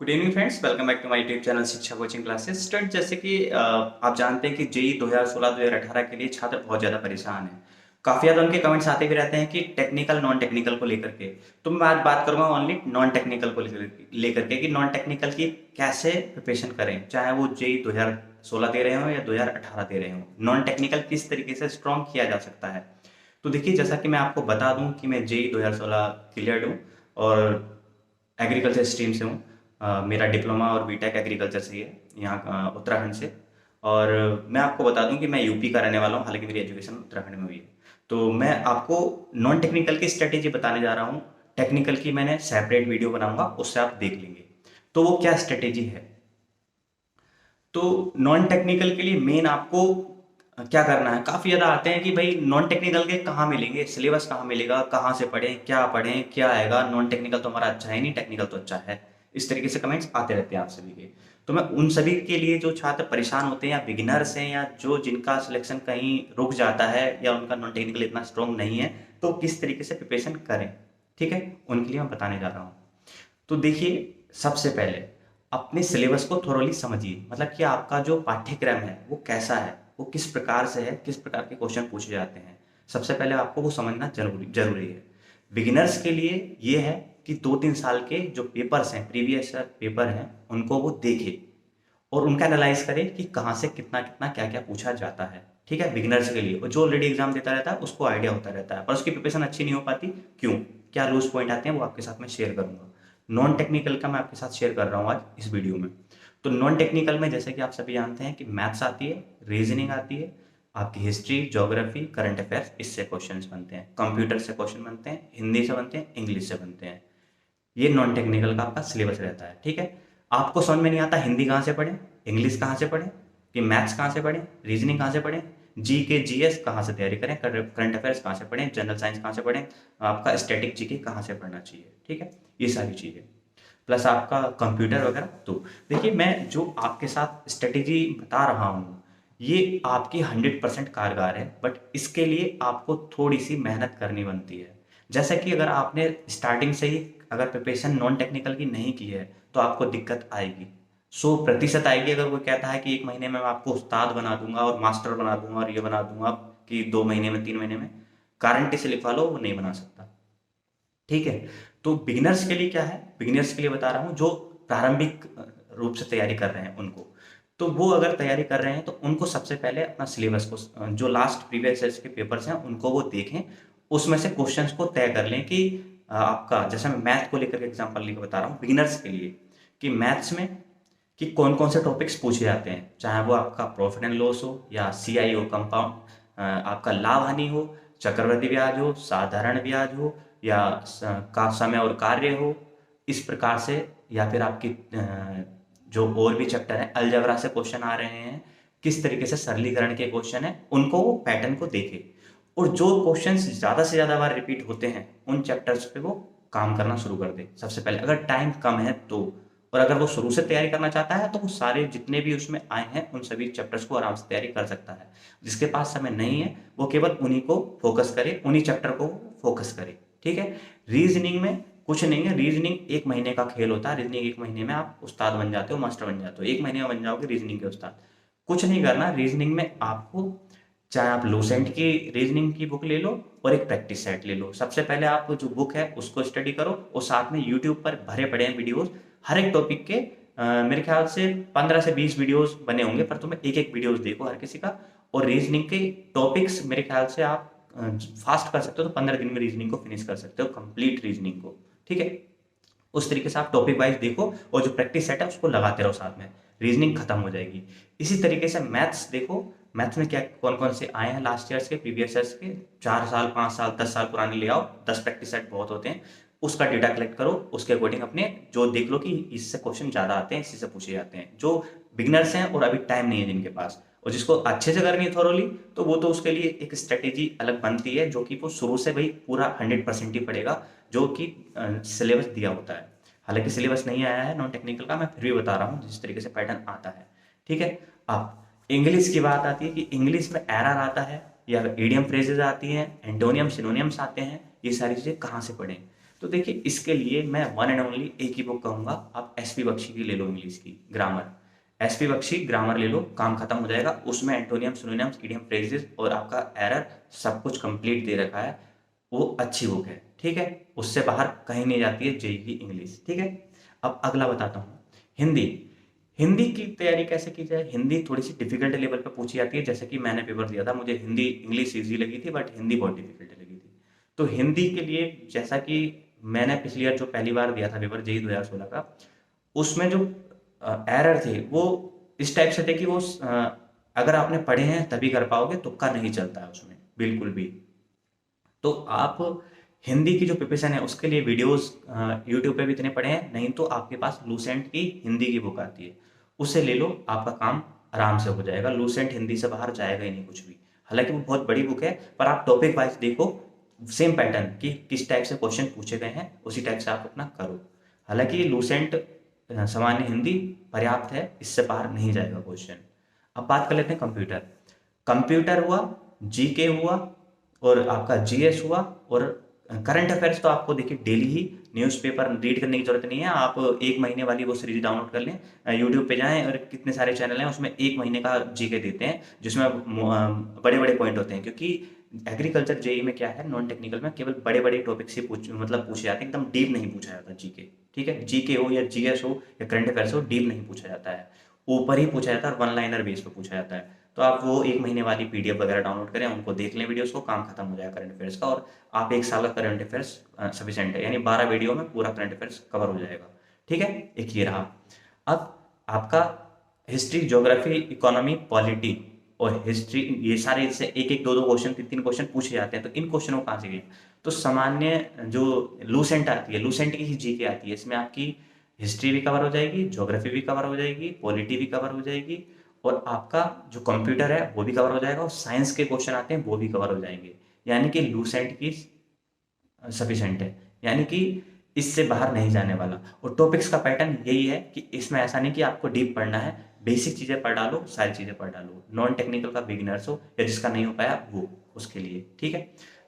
Good evening friends, welcome back to my YouTube channel Shiksha coaching classes. Student, जैसे कि आप जानते हैं कि जेई 2016-2018 के लिए छात्र बहुत ज़्यादा परेशान हैं। काफ़ी ज़्यादा उनके कमेंट्स आते भी रहते हैं कि टेक्निकल नॉन टेक्निकल को लेकर के। तो मैं आज बात करूंगा ओनली नॉन टेक्निकल को लेकर के कि नॉन टेक्निकल की कैसे प्रिपरेशन करें, चाहे वो जेई 2016 दे रहे हो या 2018 दे रहे हो। नॉन टेक्निकल किस तरीके से स्ट्रॉन्ग किया जा सकता है। तो देखिए, जैसा कि मैं आपको बता दूं कि मैं जेई 2016 क्लियर्ड हूँ और एग्रीकल्चर स्ट्रीम से हूँ। मेरा डिप्लोमा और बीटेक एग्रीकल्चर से ही है, यहाँ उत्तराखंड से। और मैं आपको बता दूं कि मैं यूपी का रहने वाला हूँ, हालांकि मेरी एजुकेशन उत्तराखंड में हुई है। तो मैं आपको नॉन टेक्निकल की स्ट्रेटेजी बताने जा रहा हूँ। टेक्निकल की मैंने सेपरेट वीडियो बनाऊंगा, उससे आप देख लेंगे। तो वो क्या स्ट्रेटेजी है। तो नॉन टेक्निकल के लिए मेन आपको क्या करना है। काफ़ी ज़्यादा आते हैं कि भाई नॉन टेक्निकल के कहाँ मिलेंगे, सिलेबस कहाँ मिलेगा, कहाँ से पढ़ें क्या आएगा, नॉन टेक्निकल तो हमारा अच्छा है नहीं, टेक्निकल तो अच्छा है। इस तरीके से कमेंट्स आते रहते हैं आप सभी के। तो मैं उन सभी के लिए, जो छात्र परेशान होते हैं या बिगिनर्स हैं या जो जिनका सिलेक्शन कहीं रुक जाता है या उनका नॉन टेक्निकल इतना स्ट्रॉन्ग नहीं है, तो किस तरीके से प्रिपरेशन करें, ठीक है, उनके लिए मैं बताने जा रहा हूँ। तो देखिए, सबसे पहले अपने सिलेबस को थोरोली समझिए। मतलब कि आपका जो पाठ्यक्रम है वो कैसा है, वो किस प्रकार से है, किस प्रकार के क्वेश्चन पूछे जाते हैं। सबसे पहले आपको वो समझना जरूरी जरूरी है। बिगिनर्स के लिए ये है कि 2-3 साल के जो पेपर्स हैं, प्रीवियस पेपर हैं, उनको वो देखे और उनका एनालाइज करें कि कहाँ से कितना कितना क्या क्या पूछा जाता है। ठीक है, बिगिनर्स के लिए। और जो ऑलरेडी एग्जाम देता रहता है उसको आइडिया होता रहता है, पर उसकी प्रिपरेशन अच्छी नहीं हो पाती। क्यों, क्या लूज पॉइंट आते हैं, वो आपके साथ में शेयर करूंगा। नॉन टेक्निकल का मैं आपके साथ शेयर कर रहा हूँ आज इस वीडियो में। तो नॉन टेक्निकल में जैसे कि आप सभी जानते हैं कि मैथ्स आती है, रीजनिंग आती है, आपकी हिस्ट्री, ज्योग्राफी, करंट अफेयर्स, इससे क्वेश्चंस बनते हैं। कंप्यूटर से क्वेश्चन बनते हैं, हिंदी से बनते हैं, इंग्लिश से बनते हैं। ये नॉन टेक्निकल का आपका सिलेबस रहता है। ठीक है, आपको समझ में नहीं आता हिंदी कहाँ से पढ़ें, इंग्लिश कहाँ से पढ़ें, कि मैथ्स कहाँ से पढ़ें, रीजनिंग कहाँ से पढ़ें, जी के जीएस कहाँ से तैयारी करें, करंट अफेयर्स कहाँ से पढ़ें, जनरल साइंस कहाँ से पढ़ें, आपका स्टैटिक जीके कहाँ से पढ़ना चाहिए। ठीक है, ये सारी चीज़ें प्लस आपका कंप्यूटर वगैरह। तो देखिए, मैं जो आपके साथ स्ट्रेटेजी बता रहा हूँ ये आपकी 100% कारगर है, बट इसके लिए आपको थोड़ी सी मेहनत करनी बनती है। जैसे कि अगर आपने स्टार्टिंग से ही अगर प्रिपरेशन नॉन टेक्निकल की नहीं की है तो आपको दिक्कत आएगी, 100% आएगी। अगर कोई कहता है कि 1 महीने में मैं आपको उस्ताद बना दूंगा और मास्टर बना दूंगा और ये बना दूंगा कि 2 महीने में, 3 महीने में, गारंटी से लिखवा लो, वो नहीं बना सकता। ठीक है, तो बिगिनर्स के लिए क्या है, बिगिनर्स के लिए बता रहा हूँ जो प्रारंभिक रूप से तैयारी कर रहे हैं उनको। तो वो अगर तैयारी कर रहे हैं तो उनको सबसे पहले अपना सिलेबस को, जो लास्ट प्रीवियस ईयर्स के पेपर्स हैं उनको वो देखें। उसमें से क्वेश्चंस को तय कर लें कि आपका, जैसे मैं मैथ को लेकर के एग्जांपल लेकर बता रहा हूँ बिगिनर्स के लिए, कि मैथ्स में कि कौन कौन से टॉपिक्स पूछे जाते हैं, चाहे वो आपका प्रॉफिट एंड लॉस हो या सीआई हो, कंपाउंड आपका लाभ हानि हो, चक्रवृद्धि ब्याज हो, साधारण ब्याज हो, या का समय और कार्य हो, इस प्रकार से। या फिर आपकी जो और भी चैप्टर है, अलजेब्रा से क्वेश्चन आ रहे हैं, किस तरीके से सरलीकरण के क्वेश्चन है, उनको वो पैटर्न को देखे। और जो क्वेश्चंस ज़्यादा से ज़्यादा बार रिपीट होते हैं उन चैप्टर्स पे वो काम करना शुरू कर दे सबसे पहले, अगर टाइम कम है तो। और अगर वो शुरू से तैयारी करना चाहता है तो वो सारे जितने भी उसमें आए हैं उन सभी चैप्टर्स को आराम से तैयारी कर सकता है। जिसके पास समय नहीं है वो केवल उन्हीं को फोकस करे, उन्हीं चैप्टर को फोकस करे। ठीक है, रीजनिंग में कुछ नहीं है, रीजनिंग 1 महीने का खेल होता है। रीजनिंग 1 महीने में आप उस्ताद बन जाते हो, मास्टर बन जाते हो, 1 महीने में बन जाओगे रीजनिंग के उस्ताद। कुछ नहीं करना रीजनिंग में आपको, चाहे आप लूसेंट की रीजनिंग की बुक ले लो और एक प्रैक्टिस सेट ले लो। सबसे पहले आप जो बुक है उसको स्टडी करो और साथ में यूट्यूब पर भरे पड़े हैं वीडियोस हर एक टॉपिक के। मेरे ख्याल से 15 से 20 वीडियोस बने होंगे, पर तुम्हें एक एक वीडियोस देखो हर किसी का। और रीजनिंग के टॉपिक्स मेरे ख्याल से आप फास्ट कर सकते हो, तो 15 दिन में रीजनिंग को फिनिश कर सकते हो, कंप्लीट रीजनिंग को। ठीक है, उस तरीके से आप टॉपिक वाइज देखो और जो प्रैक्टिस सेट है उसको लगाते रहो साथ में, रीजनिंग खत्म हो जाएगी। इसी तरीके से मैथ्स देखो, मैथ्स में क्या कौन कौन से आए हैं लास्ट ईयर्स के, प्रीवियस ईयर्स के, 4 साल, 5 साल, 10 साल पुराने ले आओ, 10 प्रैक्टिस सेट बहुत होते हैं। उसका डेटा कलेक्ट करो, उसके अकॉर्डिंग अपने जो देख लो कि इससे क्वेश्चन ज़्यादा आते हैं, इसी से पूछे जाते हैं। जो बिगनर्स हैं और अभी टाइम नहीं है जिनके पास, और जिसको अच्छे से करनी है थोरोली, तो वो तो उसके लिए एक स्ट्रेटेजी अलग बनती है, जो कि वो शुरू से भाई पूरा 100% ही पड़ेगा, जो कि सिलेबस दिया होता है। हालांकि सिलेबस नहीं आया है नॉन टेक्निकल का, मैं फिर भी बता रहा हूँ जिस तरीके से पैटर्न आता है। ठीक है, अब इंग्लिश की बात आती है कि इंग्लिश में एरर आता है या इडियम फ्रेजेज आती हैं, एंटोनियम सिनोनियम्स आते हैं, ये सारी चीज़ें कहाँ से पढ़ें। तो देखिए इसके लिए मैं वन एंड ओनली एक ही बुक कहूँगा, आप एसपी बख्शी की ले लो, इंग्लिश की ग्रामर। एसपी बख्शी ग्रामर ले लो, काम खत्म हो जाएगा। उसमें एंटोनियम, सिनोनिम्स, इडियम, फ्रेजेस और आपका एरर सब कुछ कंप्लीट दे रखा है। वो अच्छी बुक है, ठीक है। उससे बाहर कहीं नहीं जाती है जेईई की इंग्लिश, ठीक है। अब अगला बताता हूँ, हिंदी। हिंदी की तैयारी कैसे की जाए? हिंदी थोड़ी सी डिफिकल्ट लेवल पे पूछी जाती है। जैसे कि मैंने पेपर दिया था, मुझे हिंदी, इंग्लिश ईजी लगी थी बट हिंदी बहुत डिफिकल्ट लगी थी। तो हिंदी के लिए जैसा कि मैंने पिछली बार जो पहली बार दिया था पेपर जेईई 2016 का, उसमें जो एरर थे वो इस टाइप से थे कि वो अगर आपने पढ़े हैं तभी कर पाओगे, तुक्का नहीं चलता है उसमें बिल्कुल भी। तो आप हिंदी की जो प्रिपरेशन है उसके लिए वीडियोस यूट्यूब पे भी इतने पड़े हैं, नहीं तो आपके पास लूसेंट की हिंदी की बुक आती है, उसे ले लो, आपका काम आराम से हो जाएगा। लूसेंट हिंदी से बाहर जाएगा ही नहीं कुछ भी। हालांकि वो बहुत बड़ी बुक है, पर आप टॉपिक वाइज देखो, सेम पैटर्न कि किस टाइप से क्वेश्चन पूछे गए हैं उसी टाइप से आप अपना करो। हालांकि लूसेंट सामान्य हिंदी पर्याप्त है, इससे बाहर नहीं जाएगा क्वेश्चन। अब बात कर लेते हैं कंप्यूटर। कंप्यूटर हुआ, जीके हुआ, और आपका जीएस हुआ, और करंट अफेयर्स तो आपको देखिए डेली ही न्यूज़पेपर रीड करने की जरूरत नहीं है। आप एक महीने वाली वो सीरीज डाउनलोड कर लें, यूट्यूब पे जाएं और कितने सारे चैनल हैं उसमें एक महीने का जीके देते हैं, जिसमें बड़े बड़े पॉइंट होते हैं। क्योंकि एग्रीकल्चर जेई में क्या है, नॉन टेक्निकल में केवल बड़े बड़े टॉपिक से पूछे जाते हैं, एकदम डीप नहीं पूछा जाता जीके, ठीक है। जीके हो या जीएस हो या करंट अफेयर्स हो, डीप नहीं पूछा जाता है, ऊपर ही पूछा जाता है और वन लाइनर बेस पे पूछा जाता है। तो आप वो एक महीने वाली पीडीएफ वगैरह डाउनलोड करें, उनको देख लें वीडियोस को, काम खत्म हो जाएगा करंट अफेयर्स का, और आप एक साल का करंट अफेयर्स सफिशिएंट है, यानी 12 वीडियो में पूरा करंट अफेयर्स कवर हो जाएगा, ठीक है। एक ये रहा। अब आपका हिस्ट्री, ज्योग्राफी, इकोनॉमी, पॉलिटी और हिस्ट्री, ये सारे इससे एक एक दो दो क्वेश्चन, तीन तीन क्वेश्चन पूछे जाते हैं। तो इन क्वेश्चनों को कहाँ से गए? तो सामान्य जो लूसेंट आती है, लूसेंट की ही जीके आती है, इसमें आपकी हिस्ट्री भी कवर हो जाएगी, ज्योग्राफी भी कवर हो जाएगी, पॉलिटी भी कवर हो जाएगी, और आपका जो कंप्यूटर है वो भी कवर हो जाएगा, और साइंस के क्वेश्चन आते हैं वो भी कवर हो जाएंगे। यानी कि लूसेंट की सफिशेंट है, यानी कि इससे बाहर नहीं जाने वाला। और टॉपिक्स का पैटर्न यही है कि इसमें ऐसा नहीं कि आपको डीप पढ़ना है, बेसिक चीज़ें पढ़ डालो, सारी चीज़ें पढ़ डालो। नॉन टेक्निकल का बिगिनर्स हो या जिसका नहीं हो पाया वो, उसके लिए, ठीक है।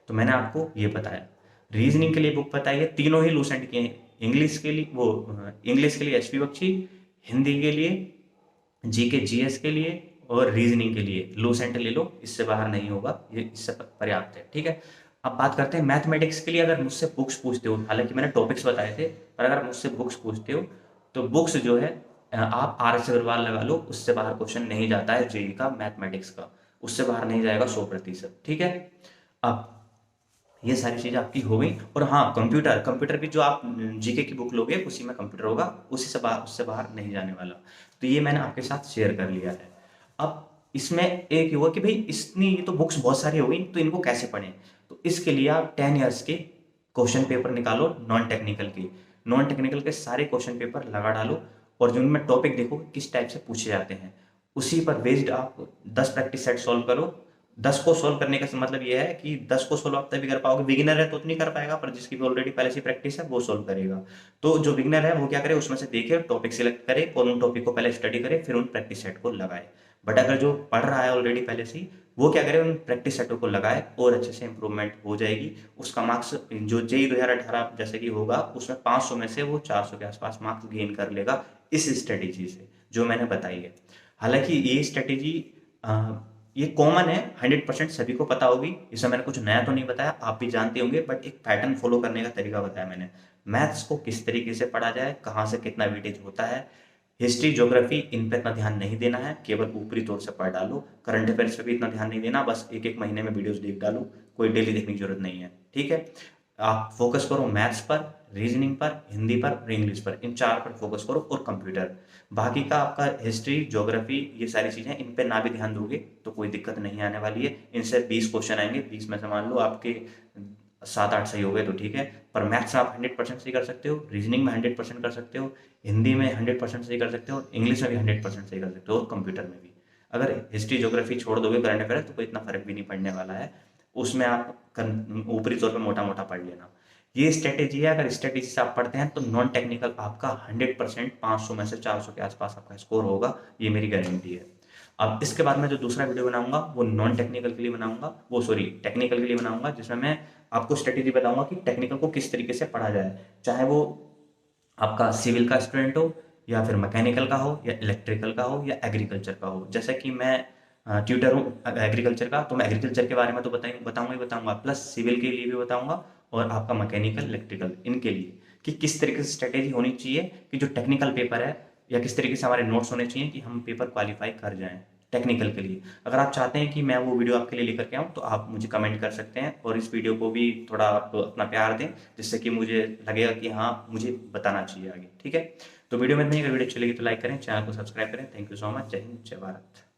तो मैंने आपको ये बताया। रीजनिंग के लिए बुक बताई है, तीनों ही लूसेंट की हैं। इंग्लिश के लिए इंग्लिश के लिए एचपी बख्शी, हिंदी के लिए जीके जीएस के लिए, और रीजनिंग के लिए लूसेंट ले लो, इससे बाहर नहीं होगा, ये इससे पर्याप्त है, ठीक है। अब बात करते हैं मैथमेटिक्स के लिए। अगर मुझसे बुक्स पूछते हो, हालांकि मैंने टॉपिक्स बताए थे, पर अगर मुझसे बुक्स पूछते हो तो बुक्स जो है आप आर एस अग्रवाल लगा लो, उससे बाहर क्वेश्चन नहीं जाता है जेई का मैथमेटिक्स का, उससे बाहर नहीं जाएगा 100%, ठीक है। अब ये सारी चीज़ें आपकी हो गई। और हाँ, कंप्यूटर, कंप्यूटर भी जो आप जीके की बुक लोगे उसी में कंप्यूटर होगा, उसी से बाहर, उससे बाहर नहीं जाने वाला। तो ये मैंने आपके साथ शेयर कर लिया है। अब इसमें एक हुआ कि भाई इतनी तो बुक्स बहुत सारी हो गई, तो इनको कैसे पढ़ें? तो इसके लिए आप 10 ईयर्स के क्वेश्चन पेपर निकालो, नॉन टेक्निकल के, नॉन टेक्निकल के सारे क्वेश्चन पेपर लगा डालो, और जिनमें टॉपिक देखो किस टाइप से पूछे जाते हैं, उसी पर बेस्ड आप 10 प्रैक्टिस सेट सॉल्व करो। 10 को सॉल्व करने का मतलब ये है कि 10 को सॉल्व आप तभी कर पाओगे, बिगिनर है तो नहीं कर पाएगा, पर जिसकी भी ऑलरेडी पहले से प्रैक्टिस है वो सॉल्व करेगा। तो जो बिगिनर है वो क्या करे, उसमें से देखे, टॉपिक सिलेक्ट करे और उन टॉपिक को पहले स्टडी करे, फिर उन प्रैक्टिस सेट को लगाए। बट अगर जो पढ़ रहा है ऑलरेडी पहले से ही, वो क्या करे, उन प्रैक्टिस सेटों को लगाए और अच्छे से इंप्रूवमेंट हो जाएगी। उसका मार्क्स जो जेई 2018 जैसे कि होगा, उसमें 500 में से वो 400 के आसपास मार्क्स गेन कर लेगा इस स्ट्रेटेजी से जो मैंने बताई है। हालांकि ये स्ट्रेटेजी ये कॉमन है, 100% सभी को पता होगी, इसमें मैंने कुछ नया तो नहीं बताया, आप भी जानते होंगे, बट एक पैटर्न फॉलो करने का तरीका बताया मैंने। मैथ्स को किस तरीके से पढ़ा जाए, कहाँ से कितना वेटेज होता है, हिस्ट्री, ज्योग्राफी, इन पर इतना ध्यान नहीं देना है, केवल ऊपरी तौर से पढ़ डालो। करंट अफेयर्स पे भी इतना ध्यान नहीं देना, बस एक एक महीने में वीडियोस देख डालो, कोई डेली देखने की जरूरत नहीं है, ठीक है। आप फोकस करो मैथ्स पर, रीजनिंग पर, हिंदी पर और इंग्लिश पर, इन 4 पर फोकस करो, और कंप्यूटर। बाकी का आपका हिस्ट्री, ज्योग्राफी, ये सारी चीज़ें, इन पे ना भी ध्यान दोगे तो कोई दिक्कत नहीं आने वाली है। इनसे 20 क्वेश्चन आएंगे, 20 में से मान लो आपके 7-8 सही हो गए तो ठीक है। पर मैथ्स आप 100% सही कर सकते हो, रीजनिंग में 100% कर सकते हो, हिंदी में 100% सही कर सकते हो, इंग्लिश में भी 100% सही कर सकते हो, और कंप्यूटर में भी। अगर हिस्ट्री ज्योग्राफी छोड़ दोगे करंट अफेयर, तो कोई इतना फर्क भी नहीं पड़ने वाला है, उसमें आप ऊपरी तौर पर मोटा मोटा पढ़ लेना। ये स्ट्रेटेजी है, अगर स्ट्रेटेजी से आप पढ़ते हैं तो नॉन टेक्निकल आपका 100% 500 में से 400 के आसपास आपका स्कोर होगा, ये मेरी गारंटी है। अब इसके बाद मैं जो दूसरा वीडियो बनाऊंगा वो नॉन टेक्निकल के लिए बनाऊंगा, वो सॉरी टेक्निकल के लिए बनाऊंगा, जिसमें मैं आपको स्ट्रेटेजी बताऊंगा कि टेक्निकल को किस तरीके से पढ़ा जाए, चाहे वो आपका सिविल का स्टूडेंट हो या फिर मैकेनिकल का हो या इलेक्ट्रिकल का हो या एग्रीकल्चर का हो। जैसे कि मैं ट्यूटर हूँ एग्रीकल्चर का, तो मैं एग्रीकल्चर के बारे में तो बताऊंगा ही बताऊंगा, प्लस सिविल के लिए भी बताऊंगा और आपका मैकेनिकल इलेक्ट्रिकल इनके लिए कि किस तरीके से स्ट्रेटेजी होनी चाहिए कि जो टेक्निकल पेपर है या किस तरीके से हमारे नोट्स होने चाहिए कि हम पेपर क्वालिफाई कर जाएं टेक्निकल के लिए। अगर आप चाहते हैं कि मैं वो वीडियो आपके लिए लेकर के आऊँ तो आप मुझे कमेंट कर सकते हैं और इस वीडियो को भी थोड़ा आप अपना प्यार दें, जिससे कि मुझे लगेगा कि हाँ मुझे बताना चाहिए आगे। ठीक है, तो वीडियो में नहीं, अगर वीडियो अच्छी लगी तो लाइक करें, चैनल को सब्सक्राइब करें। Thank you so much. जय हिंद, जय भारत।